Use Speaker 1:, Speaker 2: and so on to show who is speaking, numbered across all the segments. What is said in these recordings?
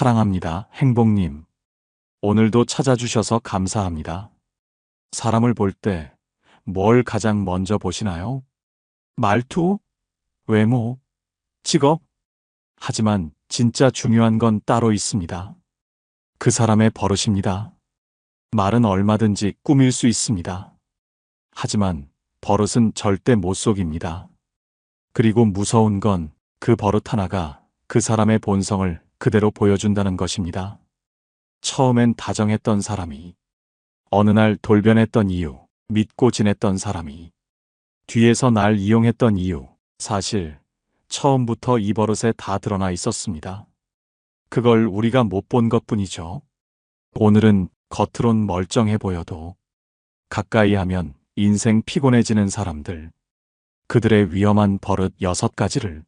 Speaker 1: 사랑합니다, 행복님. 오늘도 찾아주셔서 감사합니다. 사람을 볼 때 뭘 가장 먼저 보시나요? 말투? 외모? 직업? 하지만 진짜 중요한 건 따로 있습니다. 그 사람의 버릇입니다. 말은 얼마든지 꾸밀 수 있습니다. 하지만 버릇은 절대 못 속입니다. 그리고 무서운 건 그 버릇 하나가 그 사람의 본성을 그대로 보여준다는 것입니다. 처음엔 다정했던 사람이 어느 날 돌변했던 이유, 믿고 지냈던 사람이 뒤에서 날 이용했던 이유, 사실 처음부터 이 버릇에 다 드러나 있었습니다. 그걸 우리가 못 본 것뿐이죠. 오늘은 겉으론 멀쩡해 보여도 가까이 하면 인생 피곤해지는 사람들, 그들의 위험한 버릇 6가지를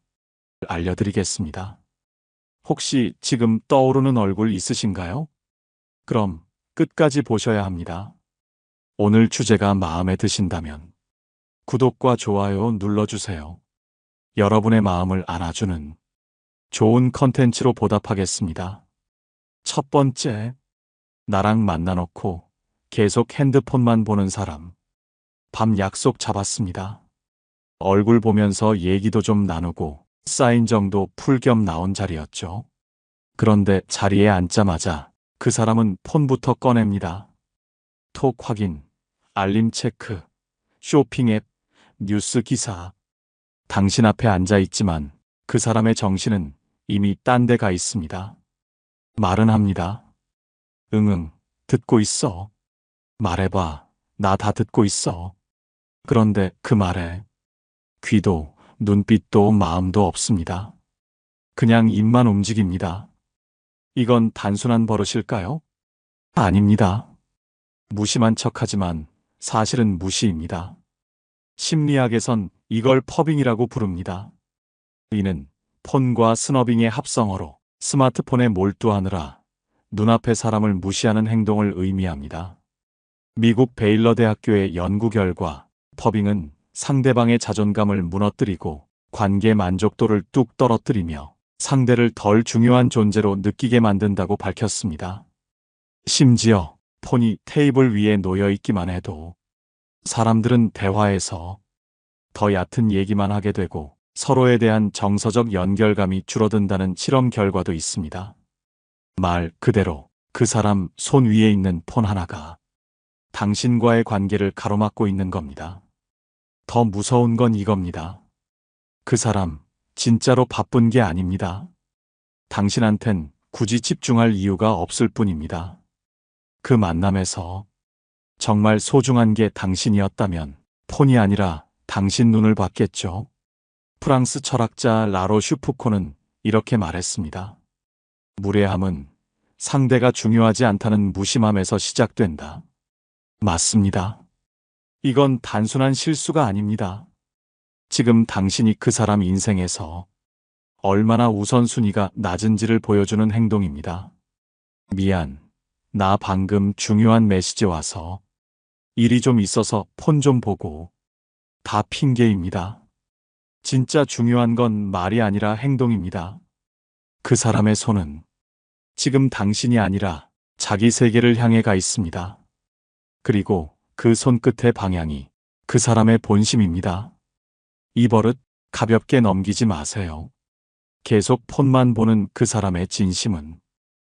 Speaker 1: 알려드리겠습니다. 혹시 지금 떠오르는 얼굴 있으신가요? 그럼 끝까지 보셔야 합니다. 오늘 주제가 마음에 드신다면 구독과 좋아요 눌러주세요. 여러분의 마음을 안아주는 좋은 컨텐츠로 보답하겠습니다. 첫 번째, 나랑 만나놓고 계속 핸드폰만 보는 사람. 밤 약속 잡았습니다. 얼굴 보면서 얘기도 좀 나누고 사인 정도 풀 겸 나온 자리였죠. 그런데 자리에 앉자마자 그 사람은 폰부터 꺼냅니다. 톡 확인, 알림 체크, 쇼핑 앱, 뉴스 기사. 당신 앞에 앉아 있지만 그 사람의 정신은 이미 딴 데 가 있습니다. 말은 합니다. 응응, 듣고 있어. 말해봐, 나 다 듣고 있어. 그런데 그 말에 귀도 눈빛도 마음도 없습니다. 그냥 입만 움직입니다. 이건 단순한 버릇일까요? 아닙니다. 무심한 척하지만 사실은 무시입니다. 심리학에선 이걸 퍼빙이라고 부릅니다. 이는 폰과 스너빙의 합성어로 스마트폰에 몰두하느라 눈앞의 사람을 무시하는 행동을 의미합니다. 미국 베일러 대학교의 연구 결과 퍼빙은 상대방의 자존감을 무너뜨리고 관계 만족도를 뚝 떨어뜨리며 상대를 덜 중요한 존재로 느끼게 만든다고 밝혔습니다. 심지어 폰이 테이블 위에 놓여 있기만 해도 사람들은 대화에서 더 얕은 얘기만 하게 되고 서로에 대한 정서적 연결감이 줄어든다는 실험 결과도 있습니다. 말 그대로 그 사람 손 위에 있는 폰 하나가 당신과의 관계를 가로막고 있는 겁니다. 더 무서운 건 이겁니다. 그 사람 진짜로 바쁜 게 아닙니다. 당신한텐 굳이 집중할 이유가 없을 뿐입니다. 그 만남에서 정말 소중한 게 당신이었다면 폰이 아니라 당신 눈을 봤겠죠. 프랑스 철학자 라로슈푸코는 이렇게 말했습니다. 무례함은 상대가 중요하지 않다는 무심함에서 시작된다. 맞습니다. 이건 단순한 실수가 아닙니다. 지금 당신이 그 사람 인생에서 얼마나 우선순위가 낮은지를 보여주는 행동입니다. 미안, 나 방금 중요한 메시지 와서 일이 좀 있어서 폰 좀 보고. 다 핑계입니다. 진짜 중요한 건 말이 아니라 행동입니다. 그 사람의 손은 지금 당신이 아니라 자기 세계를 향해 가 있습니다. 그리고 그 손끝의 방향이 그 사람의 본심입니다. 이 버릇 가볍게 넘기지 마세요. 계속 폰만 보는 그 사람의 진심은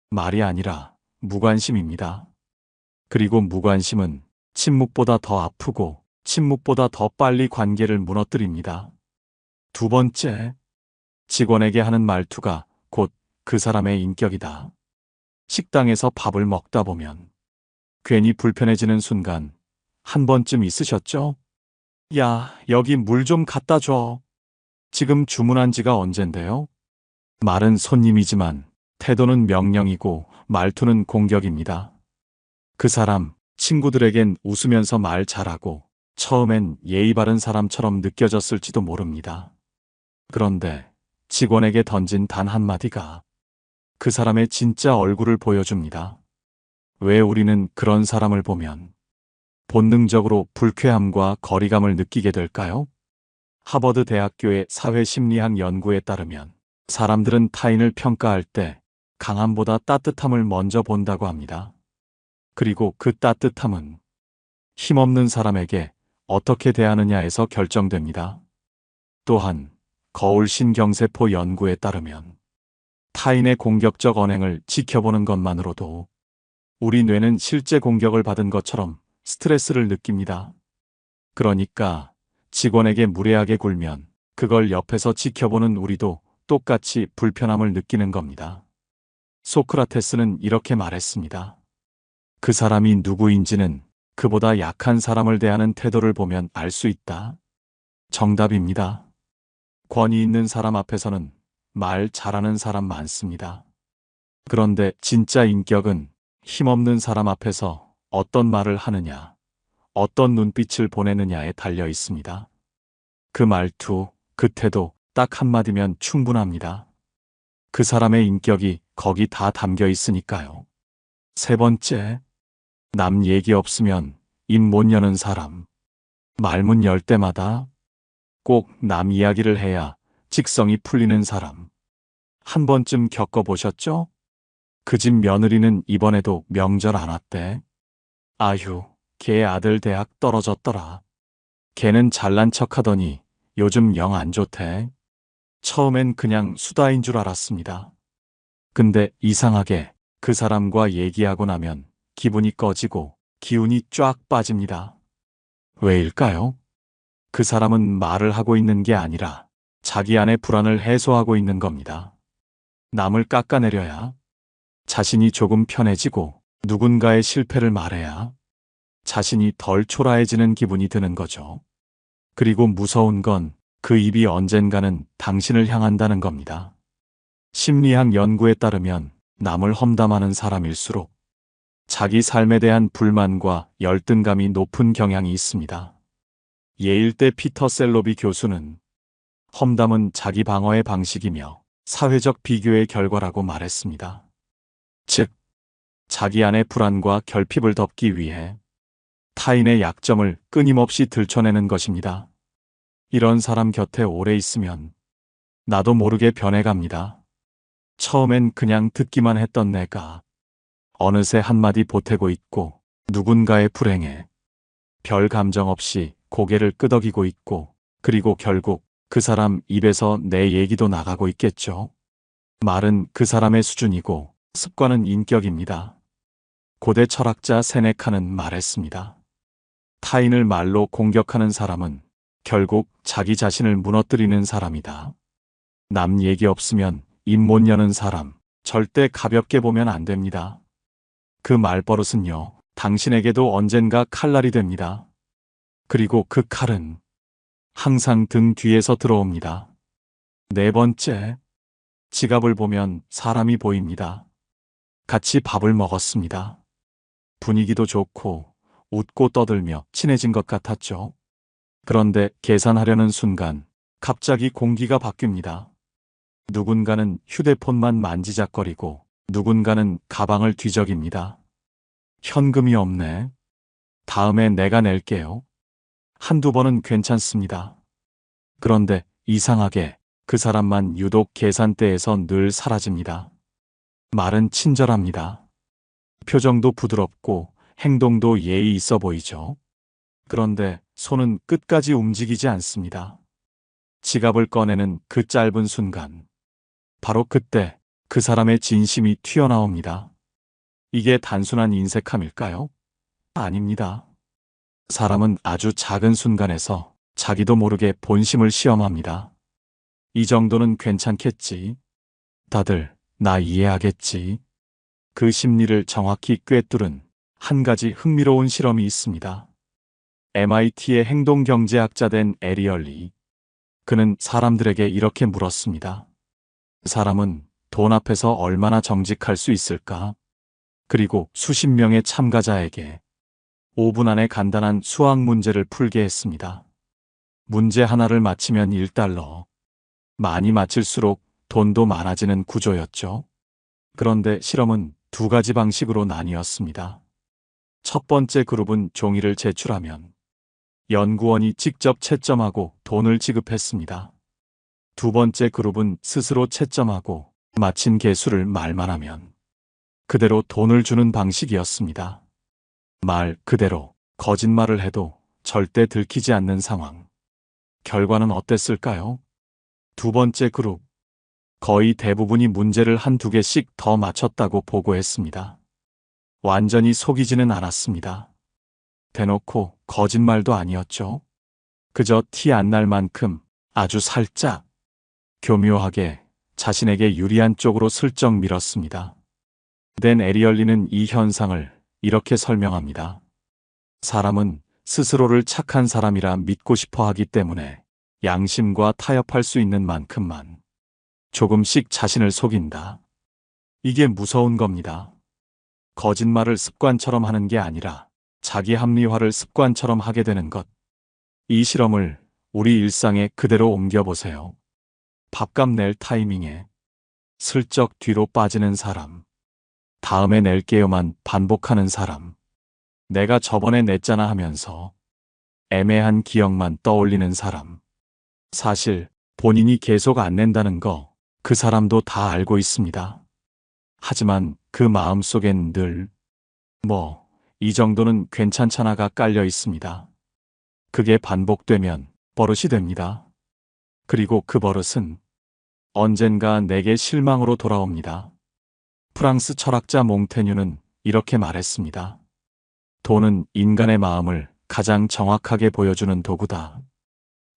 Speaker 1: 말이 아니라 무관심입니다. 그리고 무관심은 침묵보다 더 아프고 침묵보다 더 빨리 관계를 무너뜨립니다. 두 번째, 직원에게 하는 말투가 곧 그 사람의 인격이다. 식당에서 밥을 먹다 보면 괜히 불편해지는 순간 한 번쯤 있으셨죠? 야, 여기 물 좀 갖다 줘. 지금 주문한 지가 언젠데요? 말은 손님이지만 태도는 명령이고 말투는 공격입니다. 그 사람, 친구들에겐 웃으면서 말 잘하고 처음엔 예의 바른 사람처럼 느껴졌을지도 모릅니다. 그런데 직원에게 던진 단 한마디가 그 사람의 진짜 얼굴을 보여줍니다. 왜 우리는 그런 사람을 보면 본능적으로 불쾌함과 거리감을 느끼게 될까요? 하버드 대학교의 사회심리학 연구에 따르면 사람들은 타인을 평가할 때 강함보다 따뜻함을 먼저 본다고 합니다. 그리고 그 따뜻함은 힘없는 사람에게 어떻게 대하느냐에서 결정됩니다. 또한 거울 신경세포 연구에 따르면 타인의 공격적 언행을 지켜보는 것만으로도 우리 뇌는 실제 공격을 받은 것처럼 스트레스를 느낍니다. 그러니까 직원에게 무례하게 굴면 그걸 옆에서 지켜보는 우리도 똑같이 불편함을 느끼는 겁니다. 소크라테스는 이렇게 말했습니다. 그 사람이 누구인지는 그보다 약한 사람을 대하는 태도를 보면 알 수 있다. 정답입니다. 권위 있는 사람 앞에서는 말 잘하는 사람 많습니다. 그런데 진짜 인격은 힘없는 사람 앞에서 어떤 말을 하느냐, 어떤 눈빛을 보내느냐에 달려 있습니다. 그 말투, 그 태도 딱 한마디면 충분합니다. 그 사람의 인격이 거기 다 담겨 있으니까요. 세 번째, 남 얘기 없으면 입 못 여는 사람. 말문 열 때마다 꼭 남 이야기를 해야 직성이 풀리는 사람. 한 번쯤 겪어보셨죠? 그 집 며느리는 이번에도 명절 안 왔대. 아휴, 걔 아들 대학 떨어졌더라. 걔는 잘난 척하더니 요즘 영 안 좋대. 처음엔 그냥 수다인 줄 알았습니다. 근데 이상하게 그 사람과 얘기하고 나면 기분이 꺼지고 기운이 쫙 빠집니다. 왜일까요? 그 사람은 말을 하고 있는 게 아니라 자기 안의 불안을 해소하고 있는 겁니다. 남을 깎아내려야, 자신이 조금 편해지고 누군가의 실패를 말해야 자신이 덜 초라해지는 기분이 드는 거죠. 그리고 무서운 건 그 입이 언젠가는 당신을 향한다는 겁니다. 심리학 연구에 따르면 남을 험담하는 사람일수록 자기 삶에 대한 불만과 열등감이 높은 경향이 있습니다. 예일대 피터 셀로비 교수는 험담은 자기 방어의 방식이며 사회적 비교의 결과라고 말했습니다. 즉, 자기 안의 불안과 결핍을 덮기 위해 타인의 약점을 끊임없이 들춰내는 것입니다. 이런 사람 곁에 오래 있으면 나도 모르게 변해갑니다. 처음엔 그냥 듣기만 했던 내가 어느새 한마디 보태고 있고 누군가의 불행에 별 감정 없이 고개를 끄덕이고 있고 그리고 결국 그 사람 입에서 내 얘기도 나가고 있겠죠. 말은 그 사람의 수준이고 습관은 인격입니다. 고대 철학자 세네카는 말했습니다. 타인을 말로 공격하는 사람은 결국 자기 자신을 무너뜨리는 사람이다. 남 얘기 없으면 입 못 여는 사람, 절대 가볍게 보면 안 됩니다. 그 말버릇은요, 당신에게도 언젠가 칼날이 됩니다. 그리고 그 칼은 항상 등 뒤에서 들어옵니다. 네 번째, 지갑을 보면 사람이 보입니다. 같이 밥을 먹었습니다. 분위기도 좋고 웃고 떠들며 친해진 것 같았죠. 그런데 계산하려는 순간 갑자기 공기가 바뀝니다. 누군가는 휴대폰만 만지작거리고 누군가는 가방을 뒤적입니다. 현금이 없네. 다음에 내가 낼게요. 한두 번은 괜찮습니다. 그런데 이상하게 그 사람만 유독 계산대에서 늘 사라집니다. 말은 친절합니다. 표정도 부드럽고 행동도 예의 있어 보이죠. 그런데 손은 끝까지 움직이지 않습니다. 지갑을 꺼내는 그 짧은 순간, 바로 그때 그 사람의 진심이 튀어나옵니다. 이게 단순한 인색함일까요? 아닙니다. 사람은 아주 작은 순간에서 자기도 모르게 본심을 시험합니다. 이 정도는 괜찮겠지. 다들 나 이해하겠지. 그 심리를 정확히 꿰뚫은 한 가지 흥미로운 실험이 있습니다. MIT의 행동경제학자 된 에리얼리. 그는 사람들에게 이렇게 물었습니다. 사람은 돈 앞에서 얼마나 정직할 수 있을까? 그리고 수십 명의 참가자에게 5분 안에 간단한 수학 문제를 풀게 했습니다. 문제 하나를 맞히면 1달러. 많이 맞힐수록 돈도 많아지는 구조였죠. 그런데 실험은 두 가지 방식으로 나뉘었습니다. 첫 번째 그룹은 종이를 제출하면 연구원이 직접 채점하고 돈을 지급했습니다. 두 번째 그룹은 스스로 채점하고 마친 개수를 말만 하면 그대로 돈을 주는 방식이었습니다. 말 그대로 거짓말을 해도 절대 들키지 않는 상황. 결과는 어땠을까요? 두 번째 그룹. 거의 대부분이 문제를 한두 개씩 더 맞췄다고 보고했습니다. 완전히 속이지는 않았습니다. 대놓고 거짓말도 아니었죠. 그저 티 안 날 만큼 아주 살짝 교묘하게 자신에게 유리한 쪽으로 슬쩍 밀었습니다. 댄 에리얼리는 이 현상을 이렇게 설명합니다. 사람은 스스로를 착한 사람이라 믿고 싶어 하기 때문에 양심과 타협할 수 있는 만큼만 조금씩 자신을 속인다. 이게 무서운 겁니다. 거짓말을 습관처럼 하는 게 아니라 자기 합리화를 습관처럼 하게 되는 것. 이 실험을 우리 일상에 그대로 옮겨보세요. 밥값 낼 타이밍에 슬쩍 뒤로 빠지는 사람. 다음에 낼게요만 반복하는 사람. 내가 저번에 냈잖아 하면서 애매한 기억만 떠올리는 사람. 사실 본인이 계속 안 낸다는 거 그 사람도 다 알고 있습니다. 하지만 그 마음속엔 늘 이 정도는 괜찮잖아가 깔려 있습니다. 그게 반복되면 버릇이 됩니다. 그리고 그 버릇은 언젠가 내게 실망으로 돌아옵니다. 프랑스 철학자 몽테뉴는 이렇게 말했습니다. 돈은 인간의 마음을 가장 정확하게 보여주는 도구다.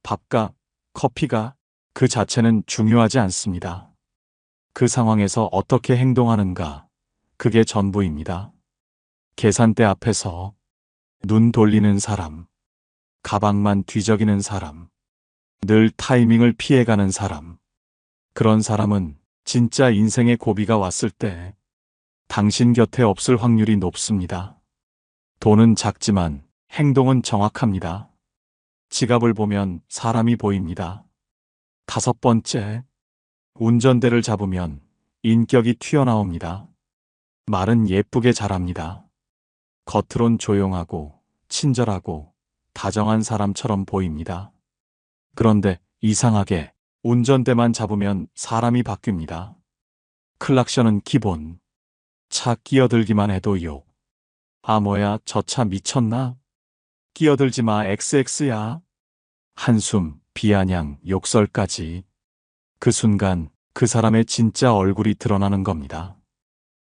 Speaker 1: 밥과 커피가 그 자체는 중요하지 않습니다. 그 상황에서 어떻게 행동하는가, 그게 전부입니다. 계산대 앞에서 눈 돌리는 사람, 가방만 뒤적이는 사람, 늘 타이밍을 피해가는 사람. 그런 사람은 진짜 인생의 고비가 왔을 때 당신 곁에 없을 확률이 높습니다. 돈은 작지만 행동은 정확합니다. 지갑을 보면 사람이 보입니다. 다섯 번째, 운전대를 잡으면 인격이 튀어나옵니다. 말은 예쁘게 잘합니다. 겉으론 조용하고 친절하고 다정한 사람처럼 보입니다. 그런데 이상하게 운전대만 잡으면 사람이 바뀝니다. 클락션은 기본. 차 끼어들기만 해도 욕. 아 뭐야 저 차 미쳤나? 끼어들지 마 XX야. 한숨, 비아냥, 욕설까지. 그 순간 그 사람의 진짜 얼굴이 드러나는 겁니다.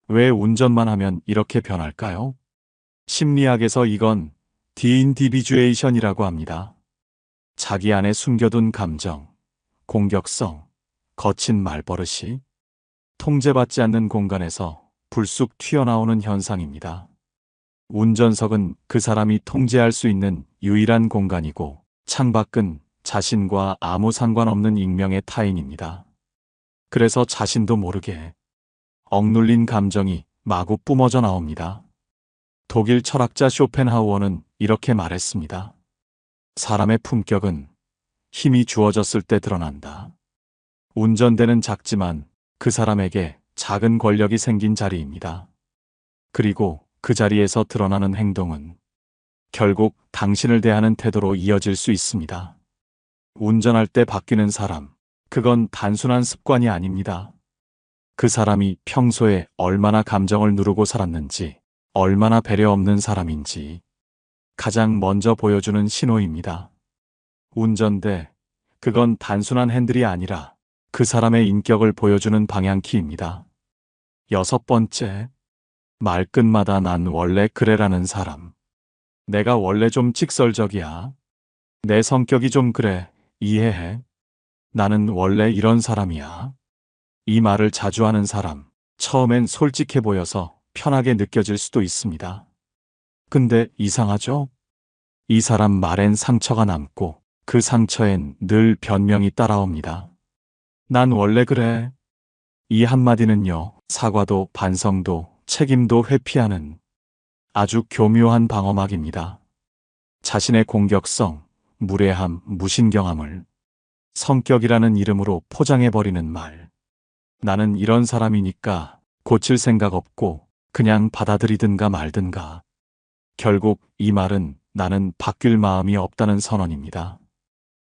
Speaker 1: 왜 운전만 하면 이렇게 변할까요? 심리학에서 이건 디인디비주에이션이라고 합니다. 자기 안에 숨겨둔 감정, 공격성, 거친 말버릇이 통제받지 않는 공간에서 불쑥 튀어나오는 현상입니다. 운전석은 그 사람이 통제할 수 있는 유일한 공간이고 창밖은 자신과 아무 상관없는 익명의 타인입니다. 그래서 자신도 모르게 억눌린 감정이 마구 뿜어져 나옵니다. 독일 철학자 쇼펜하우어는 이렇게 말했습니다. 사람의 품격은 힘이 주어졌을 때 드러난다. 운전대는 작지만 그 사람에게 작은 권력이 생긴 자리입니다. 그리고 그 자리에서 드러나는 행동은 결국 당신을 대하는 태도로 이어질 수 있습니다. 운전할 때 바뀌는 사람, 그건 단순한 습관이 아닙니다. 그 사람이 평소에 얼마나 감정을 누르고 살았는지, 얼마나 배려 없는 사람인지 가장 먼저 보여주는 신호입니다. 운전대, 그건 단순한 핸들이 아니라 그 사람의 인격을 보여주는 방향키입니다. 여섯 번째, 말끝마다 난 원래 그래라는 사람. 내가 원래 좀 직설적이야. 내 성격이 좀 그래. 이해해. 나는 원래 이런 사람이야. 이 말을 자주 하는 사람, 처음엔 솔직해 보여서 편하게 느껴질 수도 있습니다. 근데 이상하죠? 이 사람 말엔 상처가 남고 그 상처엔 늘 변명이 따라옵니다. 난 원래 그래. 이 한마디는요, 사과도 반성도 책임도 회피하는 아주 교묘한 방어막입니다. 자신의 공격성, 무례함, 무신경함을 성격이라는 이름으로 포장해버리는 말. 나는 이런 사람이니까 고칠 생각 없고 그냥 받아들이든가 말든가. 결국 이 말은 나는 바뀔 마음이 없다는 선언입니다.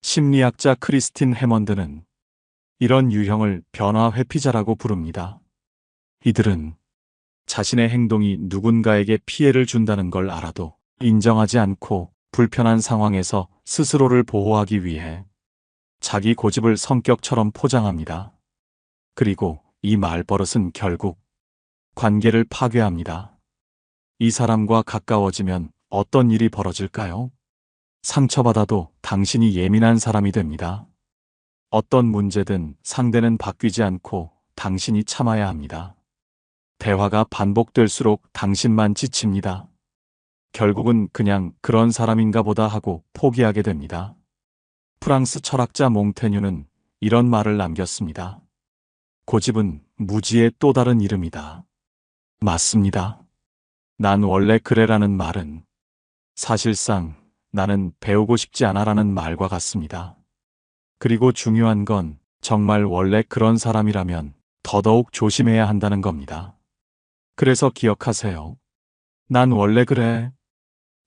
Speaker 1: 심리학자 크리스틴 해먼드는 이런 유형을 변화 회피자라고 부릅니다. 이들은 자신의 행동이 누군가에게 피해를 준다는 걸 알아도 인정하지 않고 불편한 상황에서 스스로를 보호하기 위해 자기 고집을 성격처럼 포장합니다. 그리고 이 말버릇은 결국 관계를 파괴합니다. 이 사람과 가까워지면 어떤 일이 벌어질까요? 상처받아도 당신이 예민한 사람이 됩니다. 어떤 문제든 상대는 바뀌지 않고 당신이 참아야 합니다. 대화가 반복될수록 당신만 지칩니다. 결국은 그냥 그런 사람인가 보다 하고 포기하게 됩니다. 프랑스 철학자 몽테뉴는 이런 말을 남겼습니다. 고집은 무지의 또 다른 이름이다. 맞습니다. 난 원래 그래라는 말은 사실상 나는 배우고 싶지 않아라는 말과 같습니다. 그리고 중요한 건 정말 원래 그런 사람이라면 더더욱 조심해야 한다는 겁니다. 그래서 기억하세요. 난 원래 그래.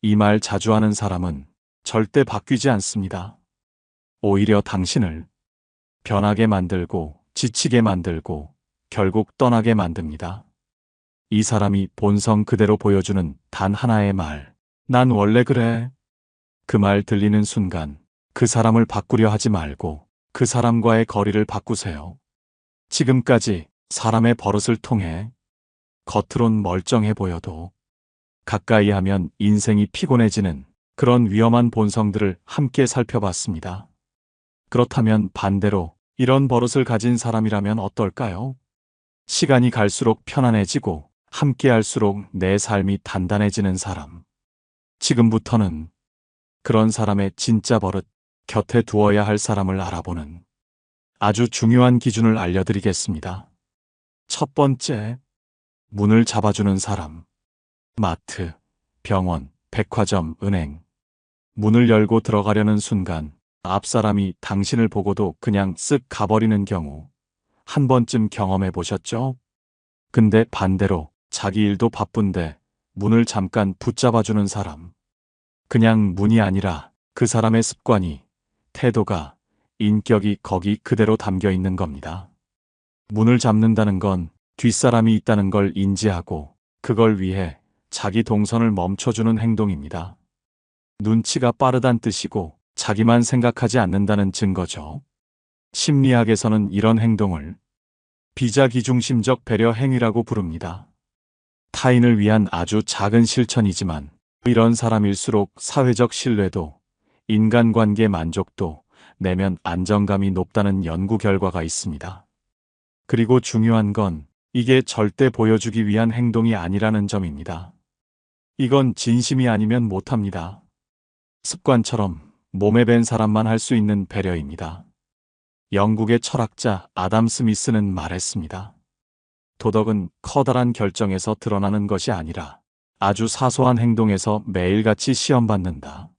Speaker 1: 이 말 자주 하는 사람은 절대 바뀌지 않습니다. 오히려 당신을 변하게 만들고 지치게 만들고 결국 떠나게 만듭니다. 이 사람이 본성 그대로 보여주는 단 하나의 말. 난 원래 그래. 그 말 들리는 순간 그 사람을 바꾸려 하지 말고 그 사람과의 거리를 바꾸세요. 지금까지 사람의 버릇을 통해 겉으론 멀쩡해 보여도 가까이 하면 인생이 피곤해지는 그런 위험한 본성들을 함께 살펴봤습니다. 그렇다면 반대로 이런 버릇을 가진 사람이라면 어떨까요? 시간이 갈수록 편안해지고 함께 할수록 내 삶이 단단해지는 사람. 지금부터는 그런 사람의 진짜 버릇, 곁에 두어야 할 사람을 알아보는 아주 중요한 기준을 알려드리겠습니다. 첫 번째, 문을 잡아주는 사람. 마트, 병원, 백화점, 은행. 문을 열고 들어가려는 순간 앞 사람이 당신을 보고도 그냥 쓱 가버리는 경우 한 번쯤 경험해 보셨죠? 근데 반대로 자기 일도 바쁜데 문을 잠깐 붙잡아주는 사람. 그냥 문이 아니라 그 사람의 습관이, 태도가, 인격이 거기 그대로 담겨 있는 겁니다. 문을 잡는다는 건 뒷사람이 있다는 걸 인지하고 그걸 위해 자기 동선을 멈춰주는 행동입니다. 눈치가 빠르단 뜻이고 자기만 생각하지 않는다는 증거죠. 심리학에서는 이런 행동을 비자기중심적 배려 행위라고 부릅니다. 타인을 위한 아주 작은 실천이지만 이런 사람일수록 사회적 신뢰도, 인간관계 만족도, 내면 안정감이 높다는 연구 결과가 있습니다. 그리고 중요한 건 이게 절대 보여주기 위한 행동이 아니라는 점입니다. 이건 진심이 아니면 못합니다. 습관처럼 몸에 밴 사람만 할 수 있는 배려입니다. 영국의 철학자 아담 스미스는 말했습니다. 도덕은 커다란 결정에서 드러나는 것이 아니라 아주 사소한 행동에서 매일같이 시험받는다.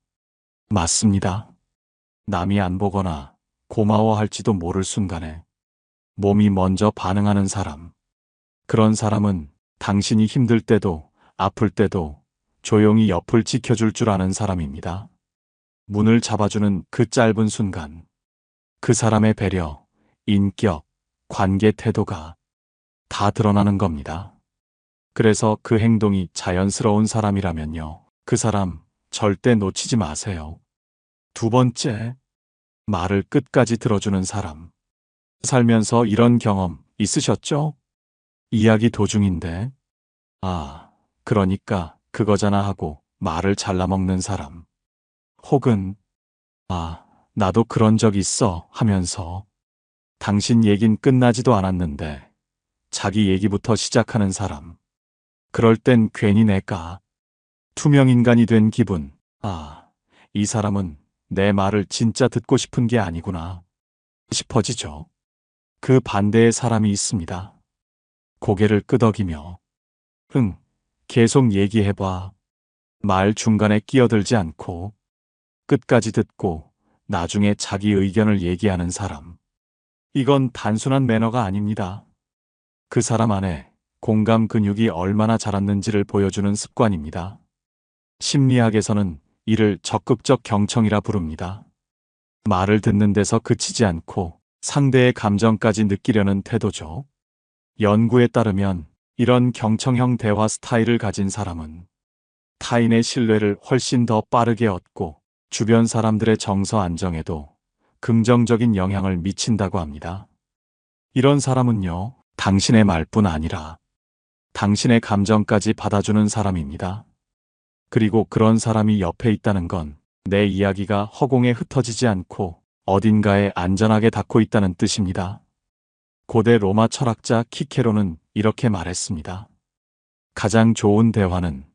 Speaker 1: 맞습니다. 남이 안 보거나 고마워할지도 모를 순간에 몸이 먼저 반응하는 사람. 그런 사람은 당신이 힘들 때도 아플 때도 조용히 옆을 지켜줄 줄 아는 사람입니다. 문을 잡아주는 그 짧은 순간 그 사람의 배려, 인격, 관계 태도가 다 드러나는 겁니다. 그래서 그 행동이 자연스러운 사람이라면요. 그 사람 절대 놓치지 마세요. 두 번째, 말을 끝까지 들어주는 사람. 살면서 이런 경험 있으셨죠? 이야기 도중인데, 그러니까 그거잖아 하고 말을 잘라먹는 사람. 혹은, 나도 그런 적 있어 하면서 당신 얘긴 끝나지도 않았는데 자기 얘기부터 시작하는 사람. 그럴 땐 괜히 내가 투명인간이 된 기분. 이 사람은 내 말을 진짜 듣고 싶은 게 아니구나 싶어지죠. 그 반대의 사람이 있습니다. 고개를 끄덕이며 계속 얘기해봐. 말 중간에 끼어들지 않고 끝까지 듣고 나중에 자기 의견을 얘기하는 사람. 이건 단순한 매너가 아닙니다. 그 사람 안에 공감 근육이 얼마나 자랐는지를 보여주는 습관입니다. 심리학에서는 이를 적극적 경청이라 부릅니다. 말을 듣는 데서 그치지 않고 상대의 감정까지 느끼려는 태도죠. 연구에 따르면 이런 경청형 대화 스타일을 가진 사람은 타인의 신뢰를 훨씬 더 빠르게 얻고 주변 사람들의 정서 안정에도 긍정적인 영향을 미친다고 합니다. 이런 사람은요, 당신의 말뿐 아니라 당신의 감정까지 받아주는 사람입니다. 그리고 그런 사람이 옆에 있다는 건 내 이야기가 허공에 흩어지지 않고 어딘가에 안전하게 닿고 있다는 뜻입니다. 고대 로마 철학자 키케로는 이렇게 말했습니다. 가장 좋은 대화는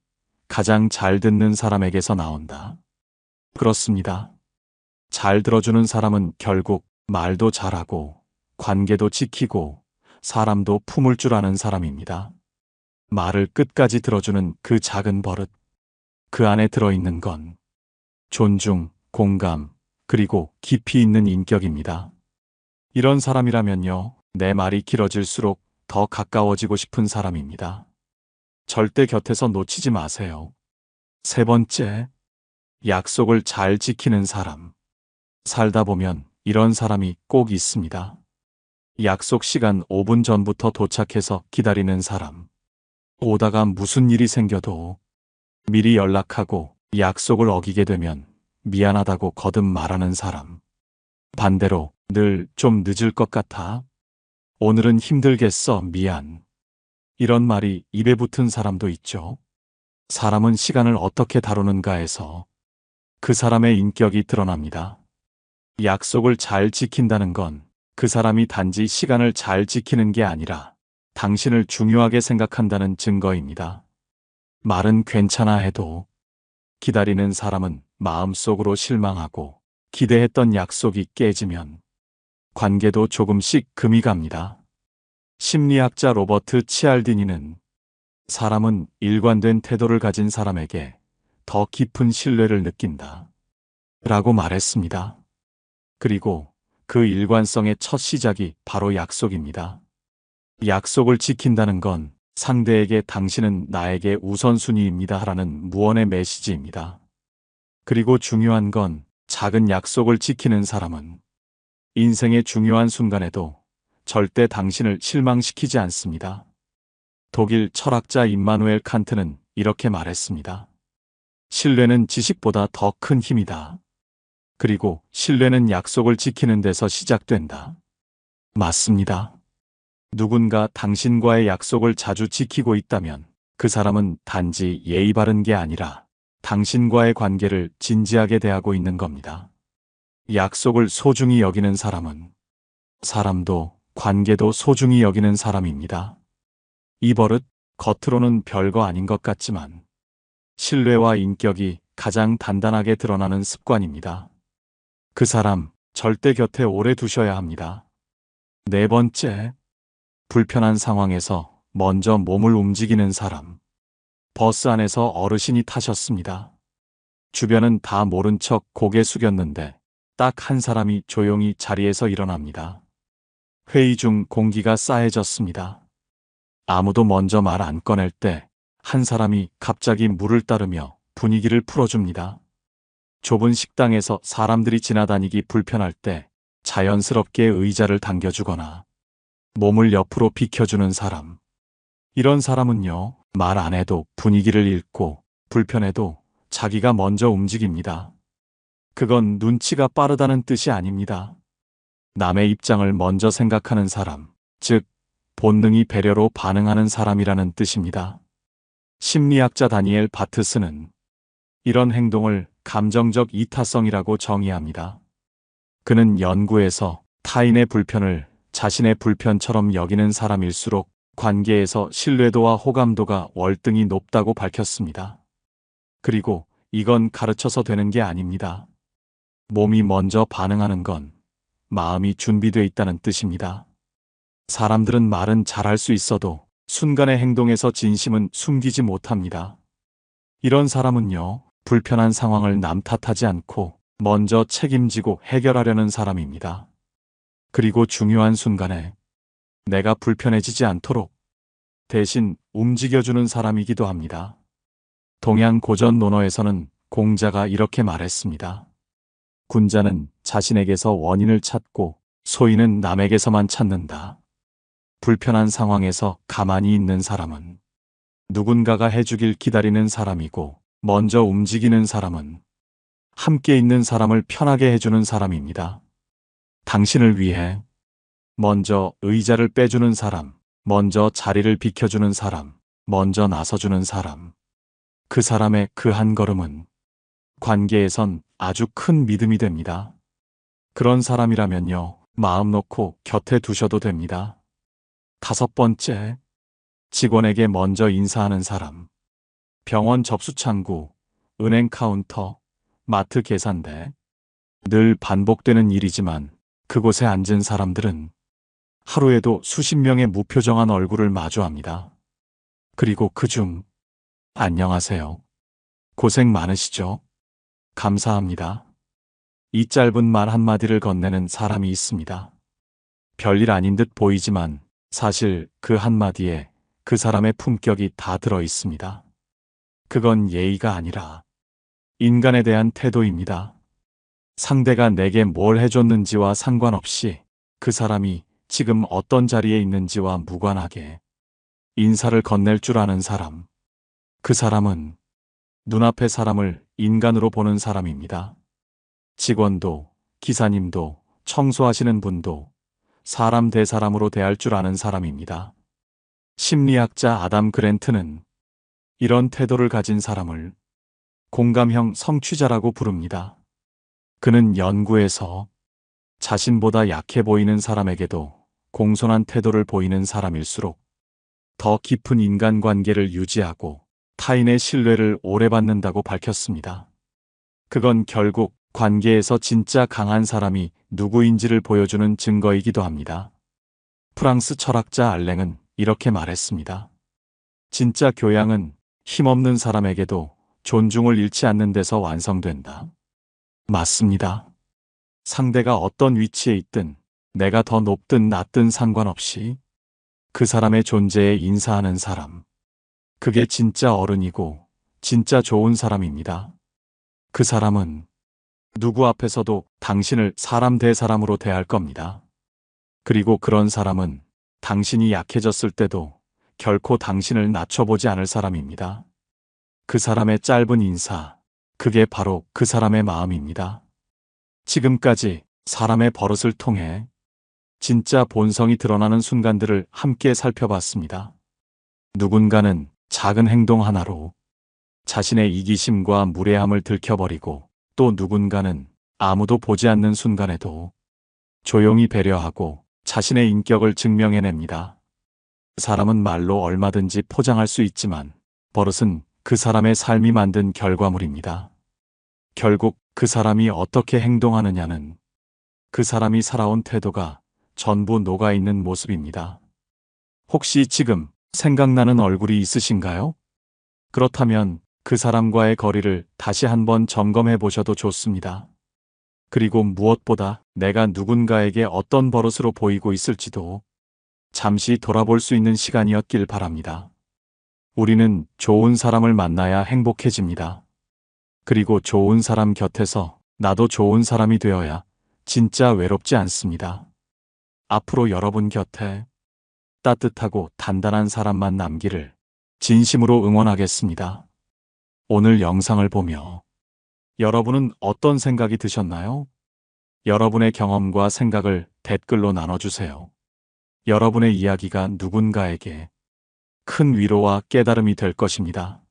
Speaker 1: 가장 잘 듣는 사람에게서 나온다. 그렇습니다. 잘 들어주는 사람은 결국 말도 잘하고 관계도 지키고 사람도 품을 줄 아는 사람입니다. 말을 끝까지 들어주는 그 작은 버릇, 그 안에 들어있는 건 존중, 공감, 그리고 깊이 있는 인격입니다. 이런 사람이라면요, 내 말이 길어질수록 더 가까워지고 싶은 사람입니다. 절대 곁에서 놓치지 마세요. 세 번째, 약속을 잘 지키는 사람. 살다 보면 이런 사람이 꼭 있습니다. 약속 시간 5분 전부터 도착해서 기다리는 사람. 오다가 무슨 일이 생겨도 미리 연락하고 약속을 어기게 되면 미안하다고 거듭 말하는 사람. 반대로 늘 좀 늦을 것 같아. 오늘은 힘들겠어, 미안. 이런 말이 입에 붙은 사람도 있죠. 사람은 시간을 어떻게 다루는가에서 그 사람의 인격이 드러납니다. 약속을 잘 지킨다는 건 그 사람이 단지 시간을 잘 지키는 게 아니라 당신을 중요하게 생각한다는 증거입니다. 말은 괜찮아 해도 기다리는 사람은 마음속으로 실망하고 기대했던 약속이 깨지면 관계도 조금씩 금이 갑니다. 심리학자 로버트 치알디니는 사람은 일관된 태도를 가진 사람에게 더 깊은 신뢰를 느낀다. 라고 말했습니다. 그리고 그 일관성의 첫 시작이 바로 약속입니다. 약속을 지킨다는 건 상대에게 당신은 나에게 우선순위입니다 라는 무언의 메시지입니다. 그리고 중요한 건 작은 약속을 지키는 사람은 인생의 중요한 순간에도 절대 당신을 실망시키지 않습니다. 독일 철학자 임마누엘 칸트는 이렇게 말했습니다. 신뢰는 지식보다 더 큰 힘이다. 그리고 신뢰는 약속을 지키는 데서 시작된다. 맞습니다. 누군가 당신과의 약속을 자주 지키고 있다면 그 사람은 단지 예의 바른 게 아니라 당신과의 관계를 진지하게 대하고 있는 겁니다. 약속을 소중히 여기는 사람은 사람도 관계도 소중히 여기는 사람입니다. 이 버릇, 겉으로는 별거 아닌 것 같지만 신뢰와 인격이 가장 단단하게 드러나는 습관입니다. 그 사람 절대 곁에 오래 두셔야 합니다. 네 번째, 불편한 상황에서 먼저 몸을 움직이는 사람. 버스 안에서 어르신이 타셨습니다. 주변은 다 모른 척 고개 숙였는데 딱 한 사람이 조용히 자리에서 일어납니다. 회의 중 공기가 싸해졌습니다. 아무도 먼저 말 안 꺼낼 때 한 사람이 갑자기 물을 따르며 분위기를 풀어줍니다. 좁은 식당에서 사람들이 지나다니기 불편할 때 자연스럽게 의자를 당겨주거나 몸을 옆으로 비켜주는 사람. 이런 사람은요, 말 안 해도 분위기를 읽고 불편해도 자기가 먼저 움직입니다. 그건 눈치가 빠르다는 뜻이 아닙니다. 남의 입장을 먼저 생각하는 사람, 즉 본능이 배려로 반응하는 사람이라는 뜻입니다. 심리학자 다니엘 바트스는 이런 행동을 감정적 이타성이라고 정의합니다. 그는 연구에서 타인의 불편을 자신의 불편처럼 여기는 사람일수록 관계에서 신뢰도와 호감도가 월등히 높다고 밝혔습니다. 그리고 이건 가르쳐서 되는 게 아닙니다. 몸이 먼저 반응하는 건 마음이 준비되어 있다는 뜻입니다. 사람들은 말은 잘할 수 있어도 순간의 행동에서 진심은 숨기지 못합니다. 이런 사람은요, 불편한 상황을 남 탓하지 않고 먼저 책임지고 해결하려는 사람입니다. 그리고 중요한 순간에 내가 불편해지지 않도록 대신 움직여주는 사람이기도 합니다. 동양 고전 논어에서는 공자가 이렇게 말했습니다. 군자는 자신에게서 원인을 찾고 소인은 남에게서만 찾는다. 불편한 상황에서 가만히 있는 사람은 누군가가 해주길 기다리는 사람이고, 먼저 움직이는 사람은 함께 있는 사람을 편하게 해주는 사람입니다. 당신을 위해 먼저 의자를 빼주는 사람, 먼저 자리를 비켜주는 사람, 먼저 나서주는 사람. 그 사람의 그 한 걸음은 관계에선 아주 큰 믿음이 됩니다. 그런 사람이라면요, 마음 놓고 곁에 두셔도 됩니다. 5번째, 직원에게 먼저 인사하는 사람. 병원 접수창구, 은행 카운터, 마트 계산대. 늘 반복되는 일이지만 그곳에 앉은 사람들은 하루에도 수십 명의 무표정한 얼굴을 마주합니다. 그리고 그중 안녕하세요. 고생 많으시죠? 감사합니다. 이 짧은 말 한마디를 건네는 사람이 있습니다. 별일 아닌 듯 보이지만 사실 그 한마디에 그 사람의 품격이 다 들어 있습니다. 그건 예의가 아니라 인간에 대한 태도입니다. 상대가 내게 뭘 해줬는지와 상관없이 그 사람이 지금 어떤 자리에 있는지와 무관하게 인사를 건넬 줄 아는 사람. 그 사람은 눈앞의 사람을 인간으로 보는 사람입니다. 직원도, 기사님도, 청소하시는 분도 사람 대 사람으로 대할 줄 아는 사람입니다. 심리학자 아담 그랜트는 이런 태도를 가진 사람을 공감형 성취자라고 부릅니다. 그는 연구에서 자신보다 약해 보이는 사람에게도 공손한 태도를 보이는 사람일수록 더 깊은 인간관계를 유지하고 타인의 신뢰를 오래 받는다고 밝혔습니다. 그건 결국 관계에서 진짜 강한 사람이 누구인지를 보여주는 증거이기도 합니다. 프랑스 철학자 알랭은 이렇게 말했습니다. 진짜 교양은 힘없는 사람에게도 존중을 잃지 않는 데서 완성된다. 맞습니다. 상대가 어떤 위치에 있든 내가 더 높든 낮든 상관없이 그 사람의 존재에 인사하는 사람. 그게 진짜 어른이고 진짜 좋은 사람입니다. 그 사람은 누구 앞에서도 당신을 사람 대 사람으로 대할 겁니다. 그리고 그런 사람은 당신이 약해졌을 때도 결코 당신을 낮춰보지 않을 사람입니다. 그 사람의 짧은 인사, 그게 바로 그 사람의 마음입니다. 지금까지 사람의 버릇을 통해 진짜 본성이 드러나는 순간들을 함께 살펴봤습니다. 누군가는 작은 행동 하나로 자신의 이기심과 무례함을 들켜버리고, 또 누군가는 아무도 보지 않는 순간에도 조용히 배려하고 자신의 인격을 증명해냅니다. 사람은 말로 얼마든지 포장할 수 있지만 버릇은 그 사람의 삶이 만든 결과물입니다. 결국 그 사람이 어떻게 행동하느냐는 그 사람이 살아온 태도가 전부 녹아있는 모습입니다. 혹시 지금 생각나는 얼굴이 있으신가요? 그렇다면 그 사람과의 거리를 다시 한번 점검해 보셔도 좋습니다. 그리고 무엇보다 내가 누군가에게 어떤 버릇으로 보이고 있을지도 잠시 돌아볼 수 있는 시간이었길 바랍니다. 우리는 좋은 사람을 만나야 행복해집니다. 그리고 좋은 사람 곁에서 나도 좋은 사람이 되어야 진짜 외롭지 않습니다. 앞으로 여러분 곁에 따뜻하고 단단한 사람만 남기를 진심으로 응원하겠습니다. 오늘 영상을 보며 여러분은 어떤 생각이 드셨나요? 여러분의 경험과 생각을 댓글로 나눠주세요. 여러분의 이야기가 누군가에게 큰 위로와 깨달음이 될 것입니다.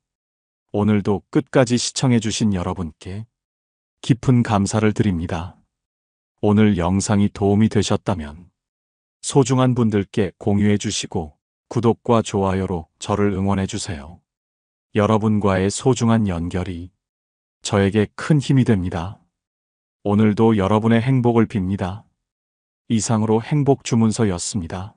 Speaker 1: 오늘도 끝까지 시청해주신 여러분께 깊은 감사를 드립니다. 오늘 영상이 도움이 되셨다면 소중한 분들께 공유해 주시고 구독과 좋아요로 저를 응원해 주세요. 여러분과의 소중한 연결이 저에게 큰 힘이 됩니다. 오늘도 여러분의 행복을 빕니다. 이상으로 행복 주문서였습니다.